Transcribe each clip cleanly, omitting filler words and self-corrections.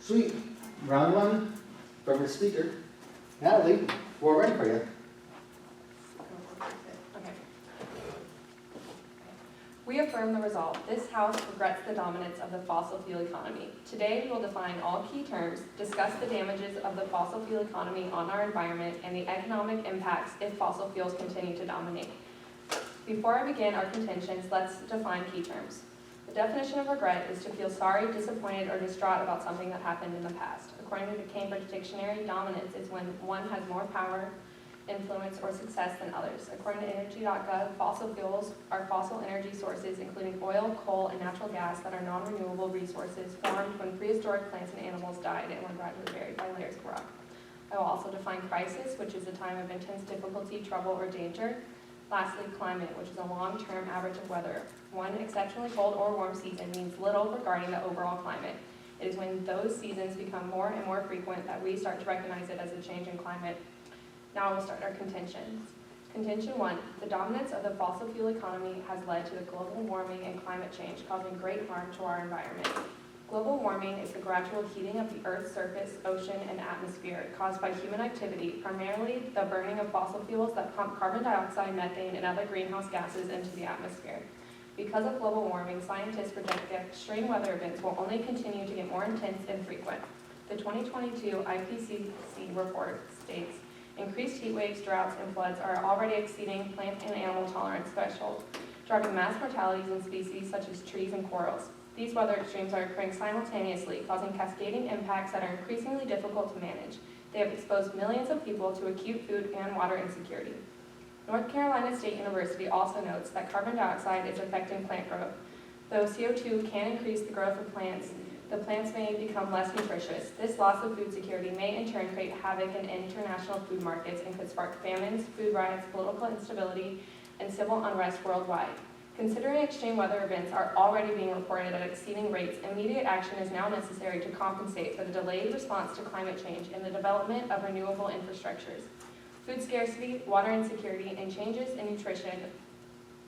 Sweet. Round one, favorite speaker. Natalie, we're ready for you. Okay. We affirm the resolve. This House regrets the dominance of the fossil fuel economy. Today, we will define all key terms, discuss the damages of the fossil fuel economy on our environment, and the economic impacts if fossil fuels continue to dominate. Before I begin our contentions, let's define key terms. The definition of regret is to feel sorry, disappointed, or distraught about something that happened in the past. According to the Cambridge Dictionary, dominance is when one has more power, influence, or success than others. According to energy.gov, fossil fuels are fossil energy sources, including oil, coal, and natural gas that are non-renewable resources formed when prehistoric plants and animals died and were gradually buried by layers of rock. I will also define crisis, which is a time of intense difficulty, trouble, or danger. Lastly, climate, which is a long-term average of weather. One exceptionally cold or warm season means little regarding the overall climate. It is when those seasons become more and more frequent that we start to recognize it as a change in climate. Now we'll start our contentions. Contention 1, the dominance of the fossil fuel economy has led to the global warming and climate change, causing great harm to our environment. Global warming is the gradual heating of the Earth's surface, ocean, and atmosphere caused by human activity, primarily the burning of fossil fuels that pump carbon dioxide, methane, and other greenhouse gases into the atmosphere. Because of global warming, scientists project that extreme weather events will only continue to get more intense and frequent. The 2022 IPCC report states, increased heat waves, droughts, and floods are already exceeding plant and animal tolerance thresholds, driving mass mortalities in species such as trees and corals. These weather extremes are occurring simultaneously, causing cascading impacts that are increasingly difficult to manage. They have exposed millions of people to acute food and water insecurity. North Carolina State University also notes that carbon dioxide is affecting plant growth. Though CO2 can increase the growth of plants, the plants may become less nutritious. This loss of food security may in turn create havoc in international food markets and could spark famines, food riots, political instability, and civil unrest worldwide. Considering extreme weather events are already being reported at exceeding rates, immediate action is now necessary to compensate for the delayed response to climate change and the development of renewable infrastructures. Food scarcity, water insecurity, and changes in nutrition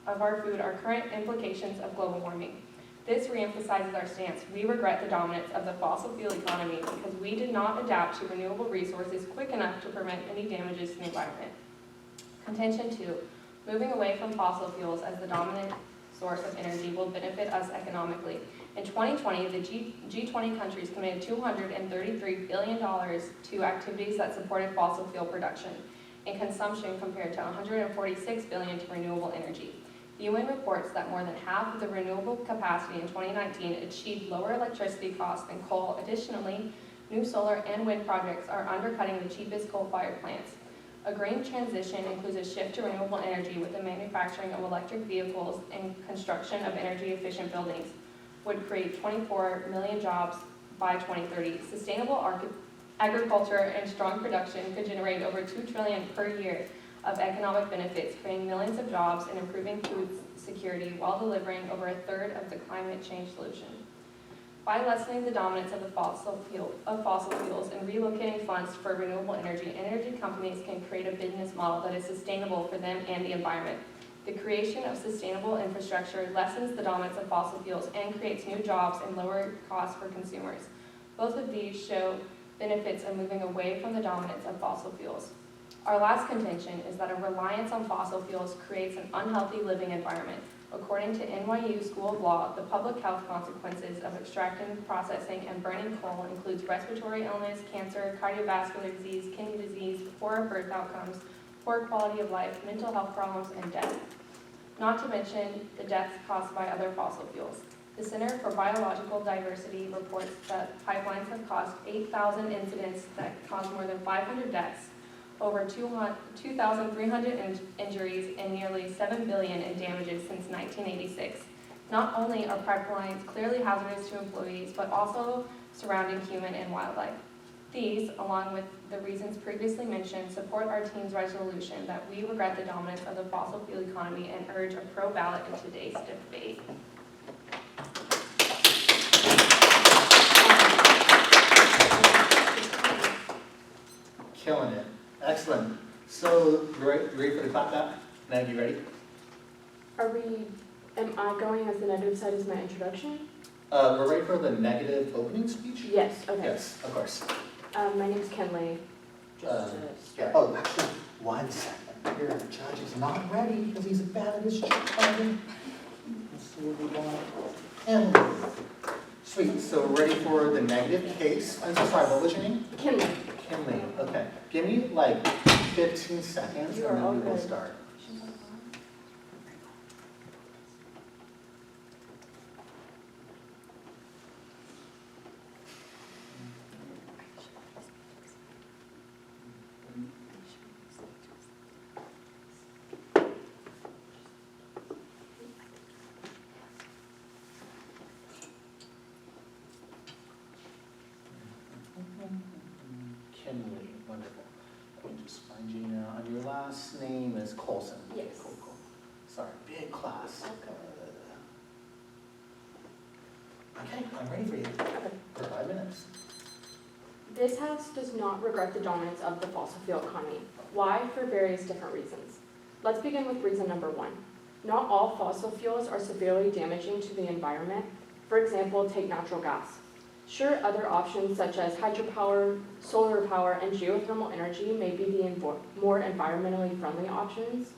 of our food are current implications of global warming. This reemphasizes our stance. We regret the dominance of the fossil fuel economy because we did not adapt to renewable resources quick enough to prevent any damages to the environment. Contention 2. Moving away from fossil fuels as the dominant source of energy will benefit us economically. In 2020, the G20 countries committed $233 billion to activities that supported fossil fuel production and consumption compared to $146 billion to renewable energy. The UN reports that more than half of the renewable capacity in 2019 achieved lower electricity costs than coal. Additionally, new solar and wind projects are undercutting the cheapest coal-fired plants. A green transition includes a shift to renewable energy with the manufacturing of electric vehicles and construction of energy-efficient buildings, would create 24 million jobs by 2030. Sustainable agriculture and strong production could generate over $2 trillion per year of economic benefits, creating millions of jobs and improving food security while delivering over a third of the climate change solution. By lessening the dominance of fossil fuels and relocating funds for renewable energy companies can create a business model that is sustainable for them and the environment. The creation of sustainable infrastructure lessens the dominance of fossil fuels and creates new jobs and lower costs for consumers. Both of these show benefits of moving away from the dominance of fossil fuels. Our last contention is that a reliance on fossil fuels creates an unhealthy living environment. According to NYU School of Law, the public health consequences of extracting, processing, and burning coal includes respiratory illness, cancer, cardiovascular disease, kidney disease, poor birth outcomes, poor quality of life, mental health problems, and death. Not to mention the deaths caused by other fossil fuels. The Center for Biological Diversity reports that pipelines have caused 8,000 incidents that caused more than 500 deaths, over 2,300 injuries, and nearly $7 billion in damages since 1986. Not only are pipelines clearly hazardous to employees, but also surrounding human and wildlife. These, along with the reasons previously mentioned, support our team's resolution that we regret the dominance of the fossil fuel economy and urge a pro-ballot in today's debate. Killing it. Excellent. So, ready for the clap back? Ned, you ready? Am I going as the negative side as my introduction? We're ready for the negative opening speech? Yes, okay. Yes, of course. My name's Kenley. Just to Yeah. start. Oh, actually, 1 second. Your judge is not ready because he's bad at his job. Let's see what we want. And sweet. So we're ready for the negative case. I'm so sorry. What was your name? Kenley. Kinley. Okay. Give me like 15 seconds You and are all then we will good. start. Kinley, wonderful. Let me just find you now. And your last name is Colson. Yes. Cool, cool. Sorry, big class. Okay, I'm ready for you. Okay. For 5 minutes. This House does not regret the dominance of the fossil fuel economy. Why? For various different reasons. Let's begin with reason number 1. Not all fossil fuels are severely damaging to the environment. For example, take natural gas. Sure, other options such as hydropower, solar power, and geothermal energy may be the more environmentally friendly options.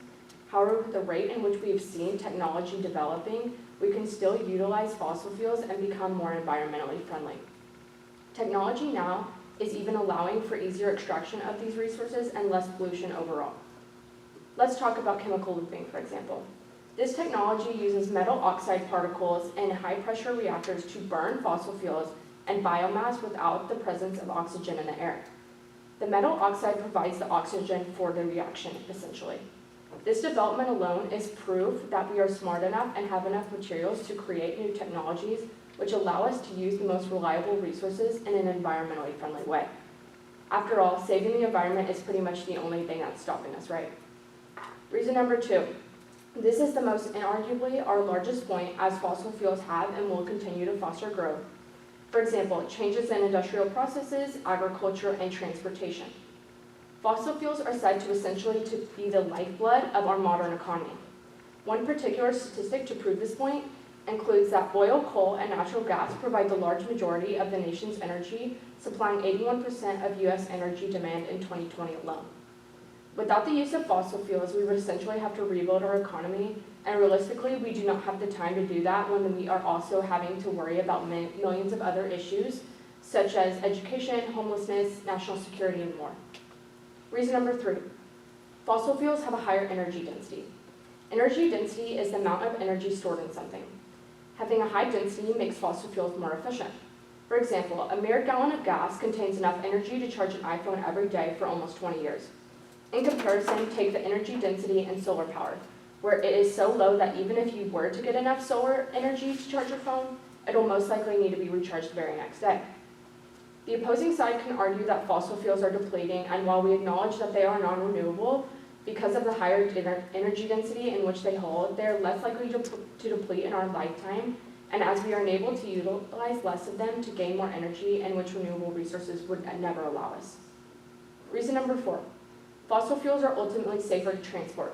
However, with the rate in which we have seen technology developing, we can still utilize fossil fuels and become more environmentally friendly. Technology now is even allowing for easier extraction of these resources and less pollution overall. Let's talk about chemical looping, for example. This technology uses metal oxide particles in high-pressure reactors to burn fossil fuels and biomass without the presence of oxygen in the air. The metal oxide provides the oxygen for the reaction, essentially. This development alone is proof that we are smart enough and have enough materials to create new technologies which allow us to use the most reliable resources in an environmentally friendly way. After all, saving the environment is pretty much the only thing that's stopping us, right? Reason number 2. This is the most inarguably our largest point, as fossil fuels have and will continue to foster growth. For example, changes in industrial processes, agriculture, and transportation. Fossil fuels are said to essentially to be the lifeblood of our modern economy. One particular statistic to prove this point includes that oil, coal, and natural gas provide the large majority of the nation's energy, supplying 81% of U.S. energy demand in 2020 alone. Without the use of fossil fuels, we would essentially have to rebuild our economy, and realistically, we do not have the time to do that when we are also having to worry about millions of other issues, such as education, homelessness, national security, and more. Reason number 3. Fossil fuels have a higher energy density. Energy density is the amount of energy stored in something. Having a high density makes fossil fuels more efficient. For example, a mere gallon of gas contains enough energy to charge an iPhone every day for almost 20 years. In comparison, take the energy density in solar power, where it is so low that even if you were to get enough solar energy to charge your phone, it will most likely need to be recharged the very next day. The opposing side can argue that fossil fuels are depleting, and while we acknowledge that they are non-renewable, because of the higher energy density in which they hold, they are less likely to deplete in our lifetime, and as we are unable to utilize less of them to gain more energy, in which renewable resources would never allow us. Reason number 4. Fossil fuels are ultimately safer to transport.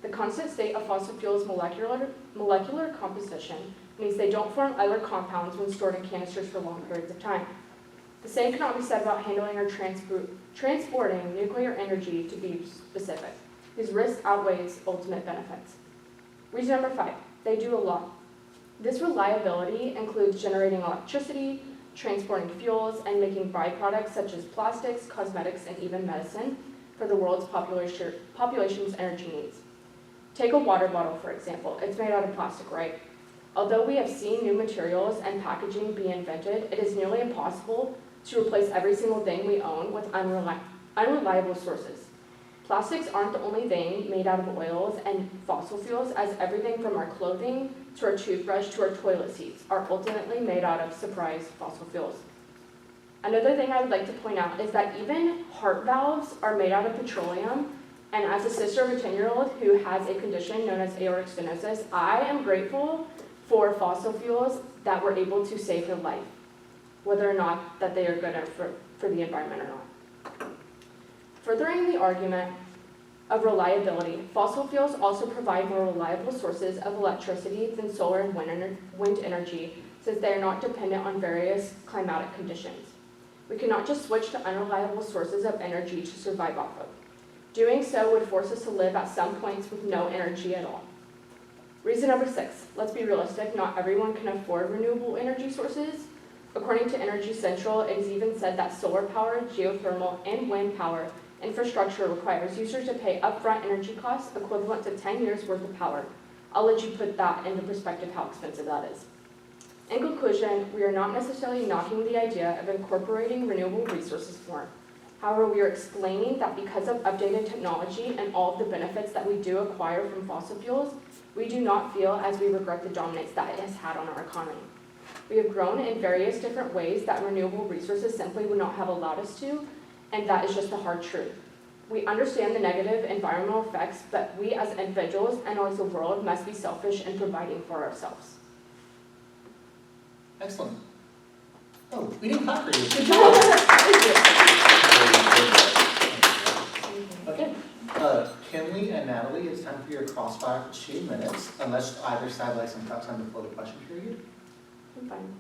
The constant state of fossil fuels' molecular composition means they don't form other compounds when stored in canisters for long periods of time. The same cannot be said about handling or transporting nuclear energy, to be specific, whose risk outweighs ultimate benefits. Reason number 5, they do a lot. This reliability includes generating electricity, transporting fuels, and making byproducts such as plastics, cosmetics, and even medicine for the world's population's energy needs. Take a water bottle, for example. It's made out of plastic, right? Although we have seen new materials and packaging be invented, it is nearly impossible to replace every single thing we own with unreliable sources. Plastics aren't the only thing made out of oils and fossil fuels, as everything from our clothing to our toothbrush to our toilet seats are ultimately made out of, surprise, fossil fuels. Another thing I would like to point out is that even heart valves are made out of petroleum, and as a sister of a 10-year-old who has a condition known as aortic stenosis, I am grateful for fossil fuels that were able to save her life, whether or not that they are good for the environment or not. Furthering the argument of reliability, fossil fuels also provide more reliable sources of electricity than solar and wind energy since they are not dependent on various climatic conditions. We cannot just switch to unreliable sources of energy to survive off of. Doing so would force us to live at some points with no energy at all. Reason number 6, let's be realistic, not everyone can afford renewable energy sources. According to Energy Central, it is even said that solar power, geothermal, and wind power infrastructure requires users to pay upfront energy costs equivalent to 10 years worth of power. I'll let you put that into perspective how expensive that is. In conclusion, we are not necessarily knocking the idea of incorporating renewable resources more. However, we are explaining that because of updated technology and all of the benefits that we do acquire from fossil fuels, we do not feel as we regret the dominance that it has had on our economy. We have grown in various different ways that renewable resources simply would not have allowed us to, and that is just the hard truth. We understand the negative environmental effects, but we as individuals and as a world must be selfish in providing for ourselves. Excellent. Oh, we didn't clap for you. Good job. Thank you. Okay. Kinley and Natalie, it's time for your crossfire for 2 minutes, unless either side likes some prep time before the question period. I'm fine.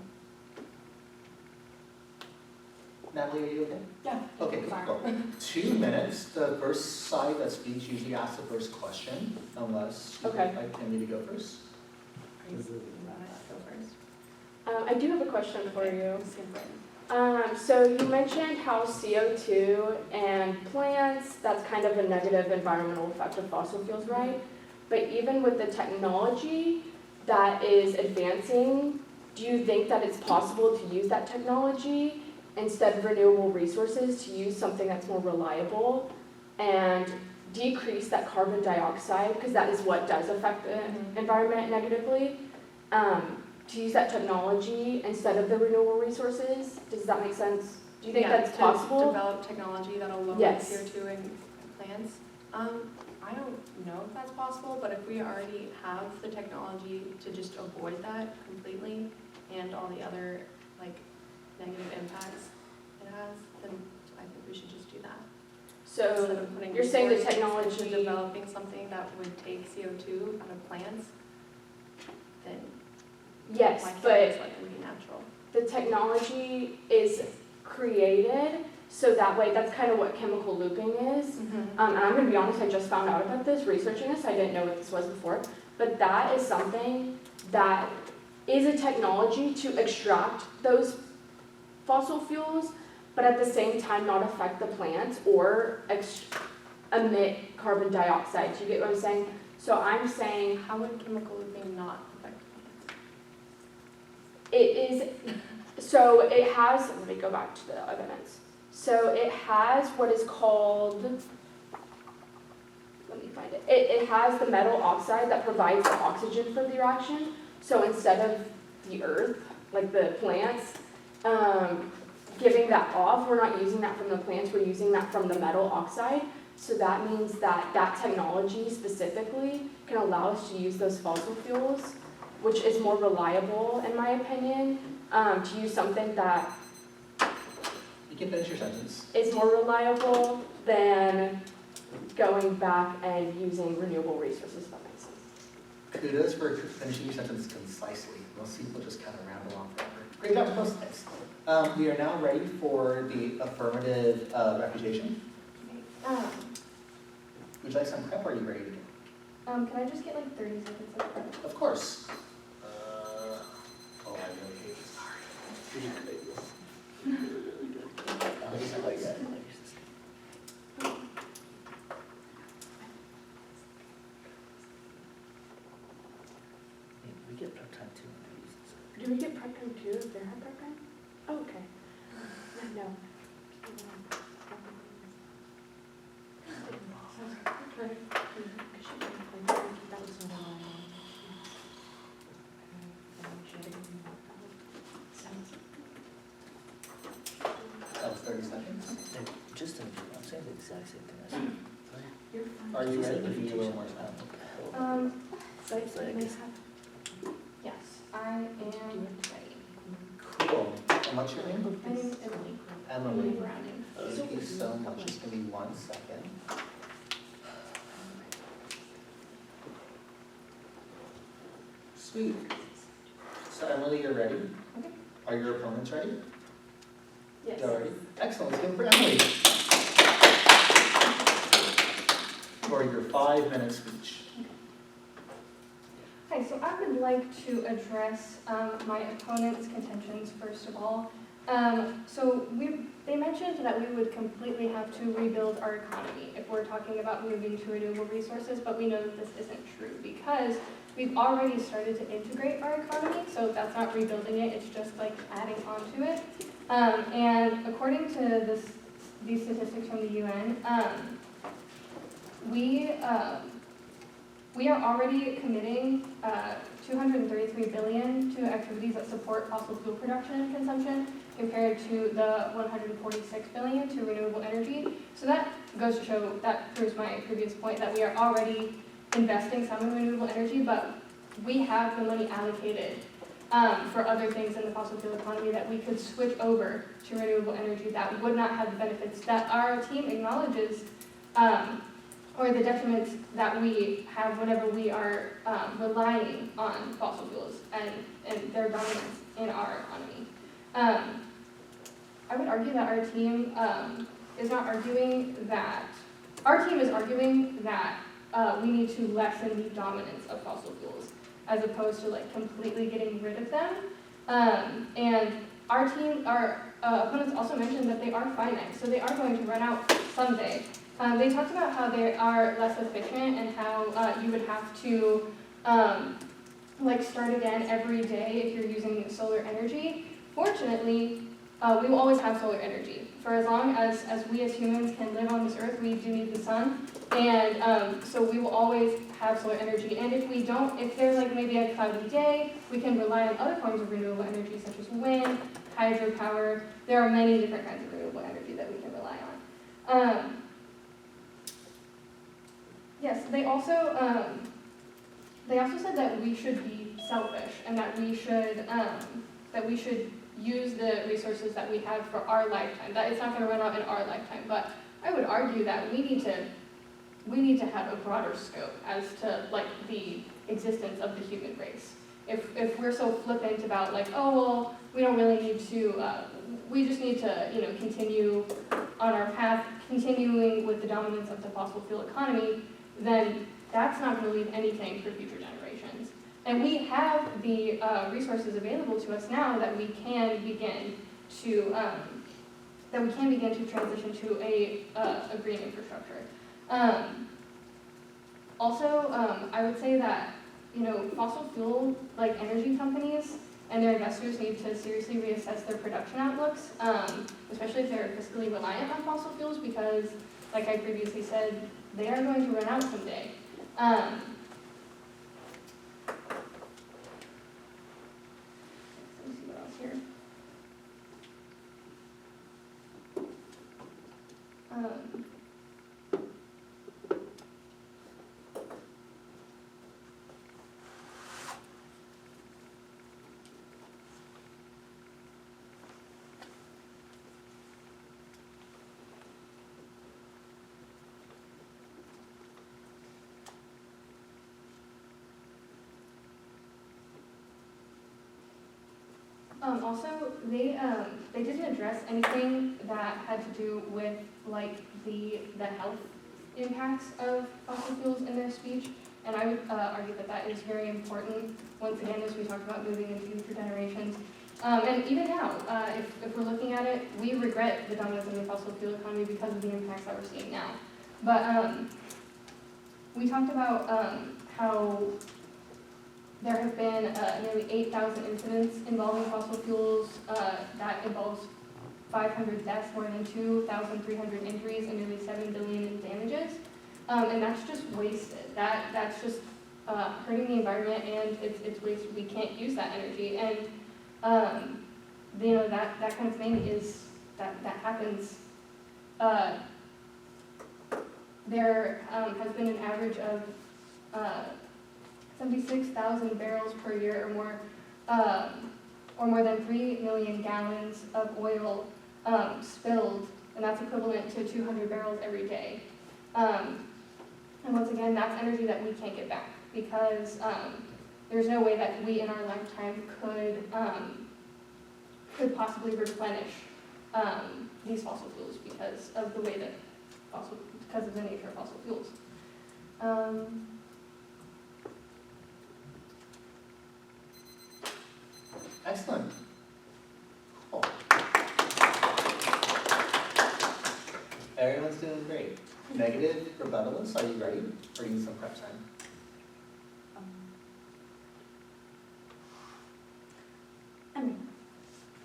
Natalie, are you okay? Yeah. Okay, Sorry. cool. 2 minutes. The first side that speaks usually asks the first question, unless you would Okay. like Kinley to go first. Go first. I do have a question for you. Skip it. So you mentioned how CO2 and plants, that's kind of a negative environmental effect of fossil fuels, right? But even with the technology that is advancing, do you think that it's possible to use that technology instead of renewable resources to use something that's more reliable and decrease that carbon dioxide, because that is what does affect the environment negatively? To use that technology instead of the renewable resources? Does that make sense? Do you think that's possible? To develop technology that'll lower Yes. CO2 in plants. I don't know if that's possible, but if we already have the technology to just avoid that completely and all the other negative impacts it has, then I think we should just do that. Instead So of putting you're saying the resources technology- into developing something that would take CO2 out of plants, then yes, why can't we but just let them be natural? the technology is created so that way, that's kind of what chemical looping is. And I'm going to be honest, I just found out about this, researching this. I didn't know what this was before. But that is something that is a technology to extract those fossil fuels, but at the same time not affect the plants or emit carbon dioxide. Do you get what I'm saying? So I'm saying How would chemical looping not affect plants? it is, so it has, let me go back to the evidence. So it has what is called, let me find it. It has the metal oxide that provides the oxygen for the reaction. So instead of the earth, like the plants, giving that off, we're not using that from the plants, we're using that from the metal oxide. So that means that that technology specifically can allow us to use those fossil fuels, which is more reliable, in my opinion, to use something that You can finish your sentence. is more reliable than going back and using renewable resources, if that makes sense. Kudos for finishing your sentence concisely. Most people just kind of ramble on forever. Great job, most thanks. We are now ready for the affirmative refutation. Would you like some prep, or are you ready to go? Can I just get 30 seconds of prep? Of course. Oh, I really hate this. We get prep time too. Do we get prep time too? If they have prep time? Oh, okay. No. Okay. That was 30 seconds. And just to, I'm saying the exact same thing I said. You're fine. Are you ready to do a little more time? Yes, I am ready. Cool. And what's your name? My name is Emily. Emily. Browning. Thank you so much. Just give me 1 second. Sweet. So Emily, you're ready? Okay. Are your opponents ready? Yes. Y'all ready? Excellent, let's give it for Emily. For your 5-minute speech. Hi, so I would like to address my opponent's contentions first of all. They mentioned that we would completely have to rebuild our economy if we're talking about moving to renewable resources, but we know that this isn't true because we've already started to integrate our economy, so that's not rebuilding it, it's just like adding on to it. And according to these statistics from the UN, we are already committing $233 billion to activities that support fossil fuel production and consumption, compared to the $146 billion to renewable energy. So that goes to show, that proves my previous point, that we are already investing some in renewable energy, but we have the money allocated for other things in the fossil fuel economy that we could switch over to renewable energy that would not have the benefits that our team acknowledges, or the detriments that we have whenever we are relying on fossil fuels and their dominance in our economy. I would argue that our team is arguing that we need to lessen the dominance of fossil fuels as opposed to like completely getting rid of them. And our opponents also mentioned that they are finite, so they are going to run out someday. They talked about how they are less efficient and how you would have to start again every day if you're using solar energy. Fortunately, we will always have solar energy. For as long as we as humans can live on this earth, we do need the sun. And so we will always have solar energy. And if there's like maybe a cloudy day, we can rely on other forms of renewable energy such as wind, hydropower. There are many different kinds of renewable energy that we can rely on. Yes, they also said that we should be selfish and that we should use the resources that we have for our lifetime. That it's not going to run out in our lifetime. But I would argue that we need to have a broader scope as to like the existence of the human race. If we're so flippant about like, oh well, we don't really need to, we just need to continue on our path, continuing with the dominance of the fossil fuel economy, then that's not going to leave anything for future generations. And we have the resources available to us now that we can begin to transition to a green infrastructure. I would say that fossil fuel energy companies and their investors need to seriously reassess their production outlooks, especially if they're fiscally reliant on fossil fuels, because, like I previously said, they are going to run out someday. Let me see what else here. Also, they didn't address anything that had to do with the health impacts of fossil fuels in their speech, and I would argue that that is very important. Once again, as we talk about moving into future generations, and even now, if we're looking at it, we regret the dominance of the fossil fuel economy because of the impacts that we're seeing now. But we talked about how there have been nearly 8,000 incidents involving fossil fuels. That involves 500 deaths, more than 2,300 injuries, and nearly $7 billion in damages. And that's just wasted. That's just hurting the environment, and it's wasted. We can't use that energy. And that kind of thing that happens. There has been an average of 76,000 barrels per year or more than 3 million gallons of oil spilled, and that's equivalent to 200 barrels every day. And once again, that's energy that we can't get back because there's no way that we in our lifetime could possibly replenish these fossil fuels because of the way that because of the nature of fossil fuels. Excellent. Cool. Everyone's doing great. Negative rebuttals, are you ready? Or do you need some prep time? I'm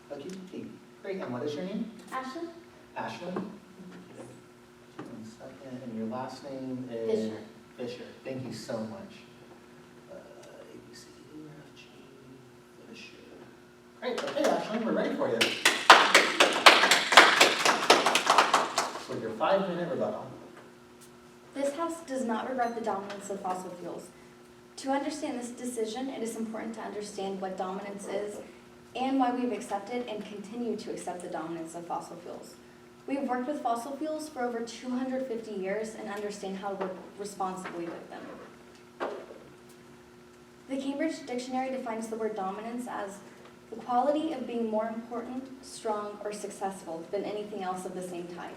ready. Okay, great. And what is your name? Ashley? Ashley? 1 second. And your last name is? Fisher. Fisher. Thank you so much. A, B, C, D, E, F, G, Fisher. Great. Okay, Ashley, we're ready for you. With your 5-minute rebuttal. This House does not regret the dominance of fossil fuels. To understand this decision, it is important to understand what dominance is and why we've accepted and continue to accept the dominance of fossil fuels. We have worked with fossil fuels for over 250 years and understand how to work responsibly with them. The Cambridge Dictionary defines the word dominance as the quality of being more important, strong, or successful than anything else of the same type.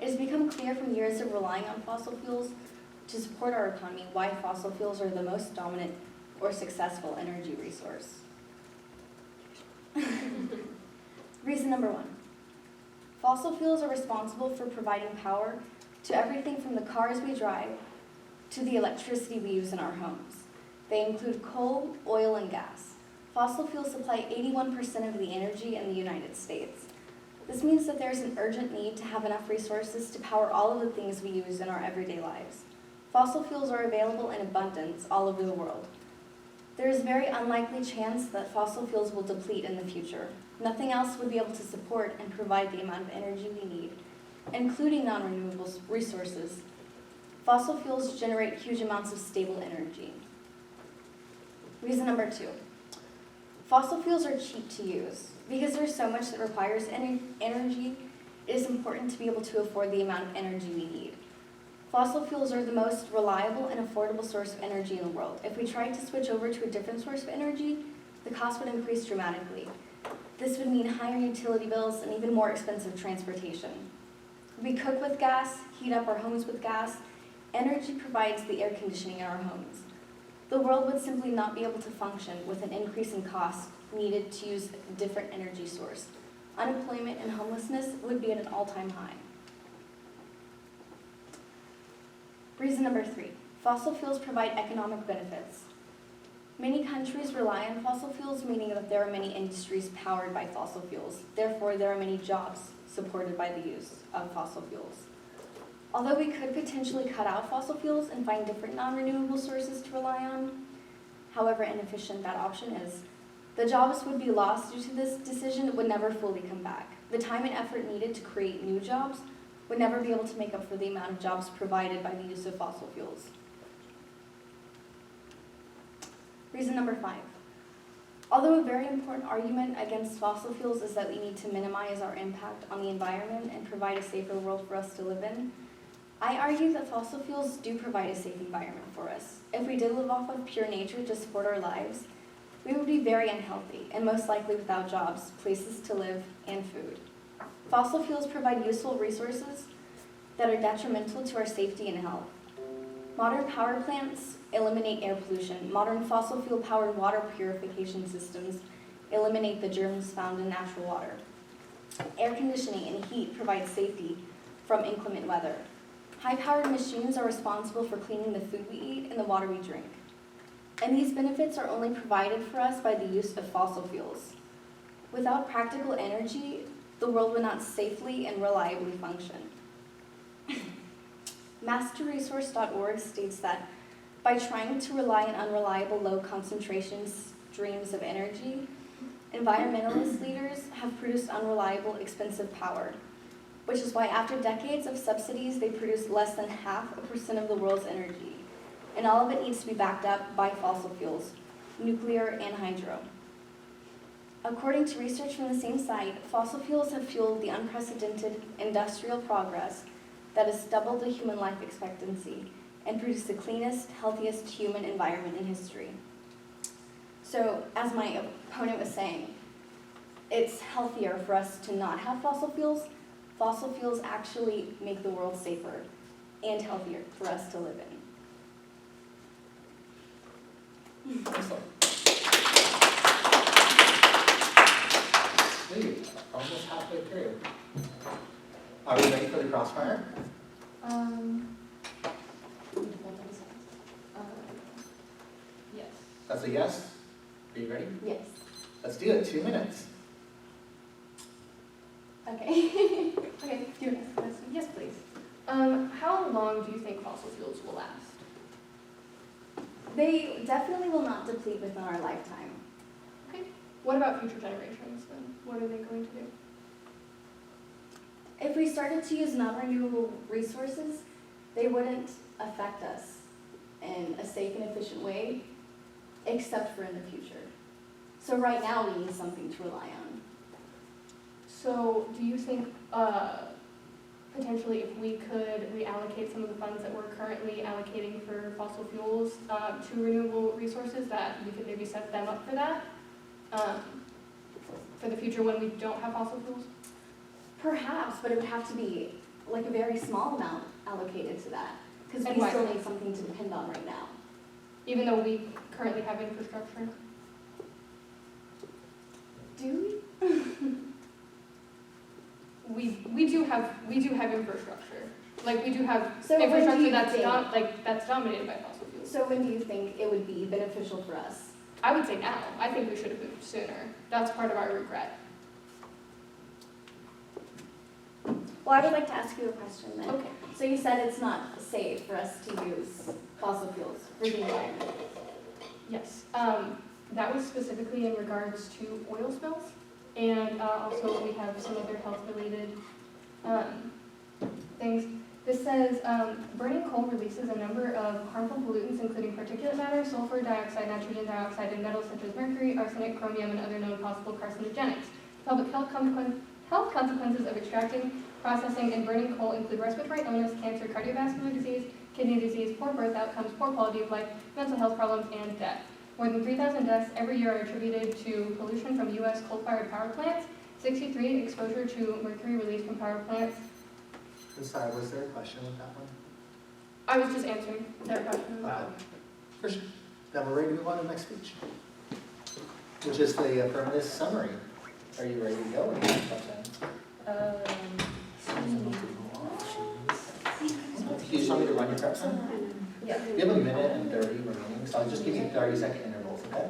It has become clear from years of relying on fossil fuels to support our economy why fossil fuels are the most dominant or successful energy resource. Reason number 1. Fossil fuels are responsible for providing power to everything from the cars we drive to the electricity we use in our homes. They include coal, oil, and gas. Fossil fuels supply 81% of the energy in the United States. This means that there is an urgent need to have enough resources to power all of the things we use in our everyday lives. Fossil fuels are available in abundance all over the world. There is a very unlikely chance that fossil fuels will deplete in the future. Nothing else would be able to support and provide the amount of energy we need, including non-renewable resources. Fossil fuels generate huge amounts of stable energy. Reason number 2. Fossil fuels are cheap to use. Because there's so much that requires energy, it is important to be able to afford the amount of energy we need. Fossil fuels are the most reliable and affordable source of energy in the world. If we tried to switch over to a different source of energy, the cost would increase dramatically. This would mean higher utility bills and even more expensive transportation. We cook with gas, heat up our homes with gas. Energy provides the air conditioning in our homes. The world would simply not be able to function with an increase in cost needed to use a different energy source. Unemployment and homelessness would be at an all-time high. Reason number 3. Fossil fuels provide economic benefits. Many countries rely on fossil fuels, meaning that there are many industries powered by fossil fuels. Therefore, there are many jobs supported by the use of fossil fuels. Although we could potentially cut out fossil fuels and find different non-renewable sources to rely on, however inefficient that option is, the jobs would be lost due to this decision would never fully come back. The time and effort needed to create new jobs would never be able to make up for the amount of jobs provided by the use of fossil fuels. Reason number 5. Although a very important argument against fossil fuels is that we need to minimize our impact on the environment and provide a safer world for us to live in, I argue that fossil fuels do provide a safe environment for us. If we did live off of pure nature to support our lives, we would be very unhealthy and most likely without jobs, places to live, and food. Fossil fuels provide useful resources that are detrimental to our safety and health. Modern power plants eliminate air pollution. Modern fossil fuel-powered water purification systems eliminate the germs found in natural water. Air conditioning and heat provide safety from inclement weather. High-powered machines are responsible for cleaning the food we eat and the water we drink. And these benefits are only provided for us by the use of fossil fuels. Without practical energy, the world would not safely and reliably function. MasterResource.org states that by trying to rely on unreliable low-concentration streams of energy, environmentalist leaders have produced unreliable, expensive power, which is why after decades of subsidies, they produce less than 0.5% of the world's energy. And all of it needs to be backed up by fossil fuels, nuclear and hydro. According to research from the same site, fossil fuels have fueled the unprecedented industrial progress that has doubled the human life expectancy and produced the cleanest, healthiest human environment in history. So as my opponent was saying, it's healthier for us to not have fossil fuels. Fossil fuels actually make the world safer and healthier for us to live in. Excellent. Sweet, almost halfway through. Are we ready for the crossfire? Yes. That's a yes? Are you ready? Yes. Let's do it, 2 minutes. Okay. Okay, do your next question. Yes, please. How long do you think fossil fuels will last? They definitely will not deplete within our lifetime. What about future generations then? What are they going to do? If we started to use non-renewable resources, they wouldn't affect us in a safe and efficient way, except for in the future. So right now, we need something to rely on. So do you think potentially if we could reallocate some of the funds that we're currently allocating for fossil fuels to renewable resources, that we could maybe set them up for that for the future when we don't have fossil fuels? Perhaps, but it would have to be like a very small amount allocated to that, because And we why? still need something to depend on right now. Even though we currently have infrastructure? Do We do have infrastructure. Like we do have So when do infrastructure you that's think- that's dominated by fossil we? fuels. So when do you think it would be beneficial for us? I would say now. I think we should have moved sooner. That's part of our regret. Well, I would like to ask you a question then. Okay. So you said it's not safe for us to use fossil fuels for the environment. Yes. That was specifically in regards to oil spills, and also we have some other health-related things. This says burning coal releases a number of harmful pollutants, including particulate matter, sulfur dioxide, nitrogen dioxide, and metals such as mercury, arsenic, chromium, and other known possible carcinogenics. Public health consequences of extracting, processing, and burning coal include respiratory illness, cancer, cardiovascular disease, kidney disease, poor birth outcomes, poor quality of life, mental health problems, and death. More than 3,000 deaths every year are attributed to pollution from U.S. coal-fired power plants. 63 exposure to mercury released from power plants. Sorry, was there a question with that one? I was just answering their question. For sure. Then we're ready to move on to the next speech, which is the affirmative summary. Are you ready to go? Or do you have time? Do you just want me to run your prep time? Yeah. We have 1 minute and 30 remaining, so I'll just give you 30-second intervals, okay?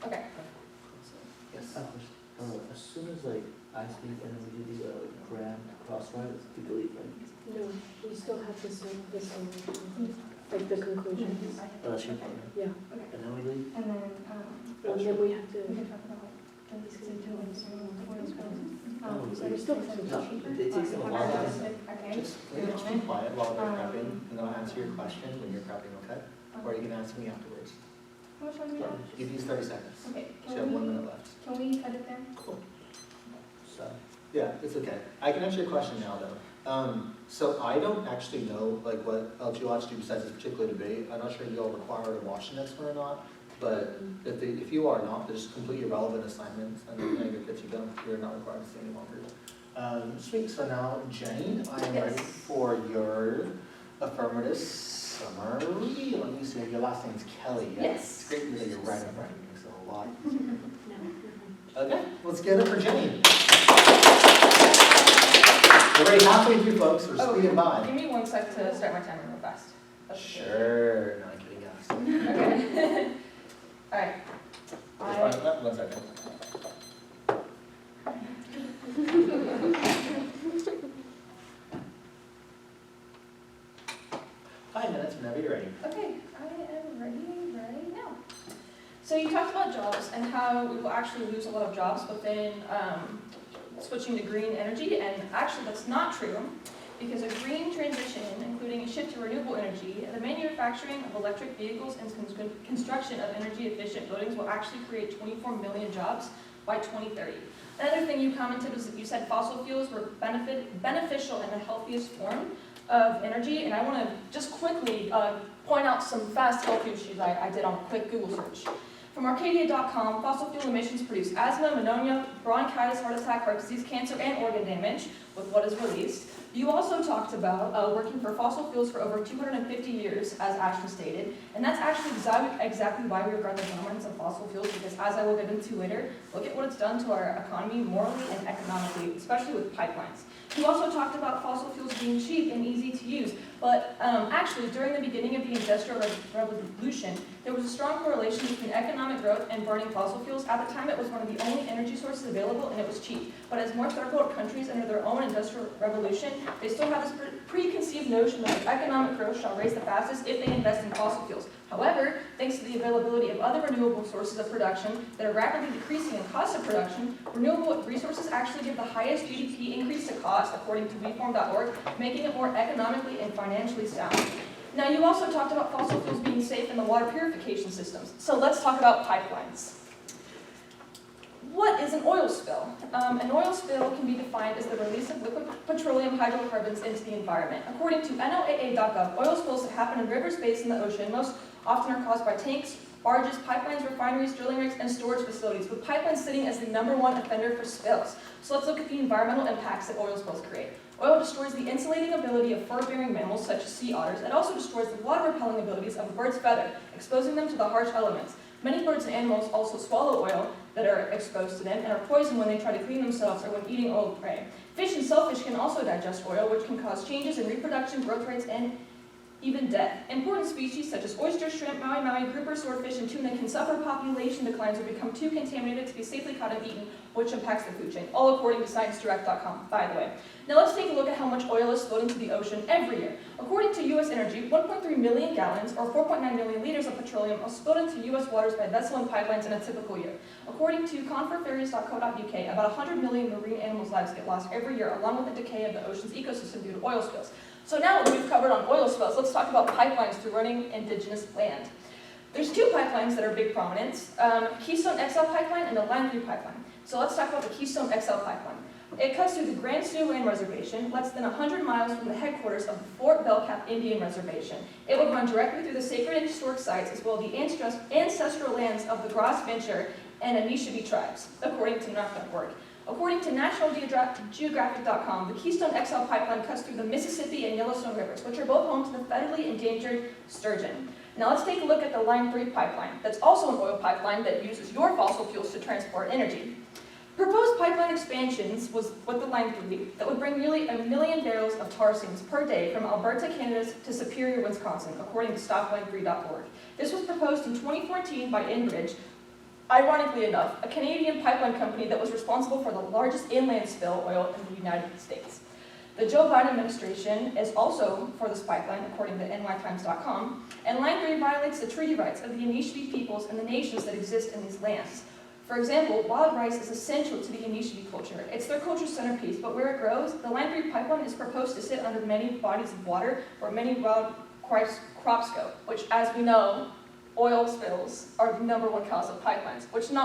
Okay. Yes. As soon as like I speak and then we do the grand crossfire, we delete right? No, we still have the same, like the conclusion. Oh, that's your partner. Yeah. Okay. And then we leave? And then And then we have we to, can talk about we still have to. No, it takes them a while to Okay. Just be quiet while they're prepping, and then I'll answer your question when you're prepping, okay? Or you can answer me afterwards. How much time do we have? Give these 30 seconds. Okay. So you have 1 minute left. Can we cut it there? Cool. So, Yeah, it's okay. I can answer your question now, though. So I don't actually know like what else you'll have to do besides this particular debate. I'm not sure if you'll require to watch the next one or not. But if you are not, just complete your relevant assignments, and then you're good to go. You're not required to stay any longer. Sweet. So now, Jane, I am ready for your affirmative summary. Let me see. Your last name's Kelly. Yeah? Yes. It's great that you're right in front of me. Makes it a lot easier. No. Okay, let's get it for Jane. We're already halfway through, folks. We're speeding by. Give me 1 sec to start my timer real fast. That's Sure. No, I'm kidding. Yes. Okay. All right. Just 1 second. Five minutes whenever you're ready. Okay, I am ready right now. So you talked about jobs and how we will actually lose a lot of jobs within switching to green energy, and actually that's not true, because a green transition, including a shift to renewable energy, the manufacturing of electric vehicles and construction of energy-efficient buildings will actually create 24 million jobs by 2030. Another thing you commented was that you said fossil fuels were beneficial in the healthiest form. of energy, and I want to just quickly point out some fast health issues I did on a quick Google search. From Arcadia.com, fossil fuel emissions produce asthma, pneumonia, bronchitis, heart attack, heart disease, cancer, and organ damage with what is released. You also talked about working for fossil fuels for over 250 years, as Ashton stated, and that's actually exactly why we regard the dominance of fossil fuels, because as I will get into later, look at what it's done to our economy morally and economically, especially with pipelines. You also talked about fossil fuels being cheap and easy to use, but actually during the beginning of the Industrial Revolution, there was a strong correlation between economic growth and burning fossil fuels. At the time, it was one of the only energy sources available, and it was cheap. But as more third world countries enter their own industrial revolution, they still have this preconceived notion that economic growth shall raise the fastest if they invest in fossil fuels. However, thanks to the availability of other renewable sources of production that are rapidly decreasing in cost of production, renewable resources actually give the highest GDP increase to cost, according to reform.org, making it more economically and financially sound. Now, you also talked about fossil fuels being safe in the water purification systems. So let's talk about pipelines. What is an oil spill? An oil spill can be defined as the release of liquid petroleum hydrocarbons into the environment. According to NOAA.gov, oil spills that happen in rivers, basins, in the ocean most often are caused by tanks, barges, pipelines, refineries, drilling rigs, and storage facilities, with pipelines sitting as the #1 offender for spills. So let's look at the environmental impacts that oil spills create. Oil destroys the insulating ability of fur-bearing mammals such as sea otters. It also destroys the water-repelling abilities of a bird's feather, exposing them to the harsh elements. Many birds and animals also swallow oil that are exposed to them and are poisoned when they try to clean themselves or when eating oil prey. Fish and shellfish can also digest oil, which can cause changes in reproduction, growth rates, and even death. Important species such as oyster, shrimp, maui-maui, grouper, swordfish, and tuna can suffer population declines or become too contaminated to be safely caught and eaten, which impacts the food chain, all according to ScienceDirect.com, by the way. Now let's take a look at how much oil is spilled into the ocean every year. According to U.S. Energy, 1.3 million gallons, or 4.9 million liters of petroleum are spilled into U.S. waters by vessel and pipelines in a typical year. According to conferferries.co.uk, about 100 million marine animals' lives get lost every year, along with the decay of the ocean's ecosystem due to oil spills. So now that we've covered on oil spills, let's talk about pipelines through running indigenous land. There's two pipelines that are big prominence, Keystone XL pipeline and the Line 3 pipeline. So let's talk about the Keystone XL pipeline. It cuts through the Grand Sioux Land Reservation, less than 100 miles from the headquarters of the Fort Belknap Indian Reservation. It would run directly through the sacred and historic sites as well as the ancestral lands of the Gros Venture and Anishinaabe tribes, according to NARC.org. According to NationalGeographic.com, the Keystone XL pipeline cuts through the Mississippi and Yellowstone rivers, which are both home to the federally endangered sturgeon. Now let's take a look at the Line 3 pipeline. That's also an oil pipeline that uses your fossil fuels to transport energy. Proposed pipeline expansions was with the Line 3 that would bring nearly 1 million barrels of tar sands per day from Alberta, Canada to Superior, Wisconsin, according to StopLine3.org. This was proposed in 2014 by Enbridge. Ironically enough, a Canadian pipeline company that was responsible for the largest inland spill oil in the United States. The Joe Biden administration is also for this pipeline, according to nytimes.com, and Line 3 violates the treaty rights of the Anishinaabe peoples and the nations that exist in these lands. For example, wild rice is essential to the Anishinaabe culture. It's their culture centerpiece, but where it grows, the Line 3 pipeline is proposed to sit under many bodies of water where many wild crops go, which, as we know, oil spills are the #1 cause of pipelines, which not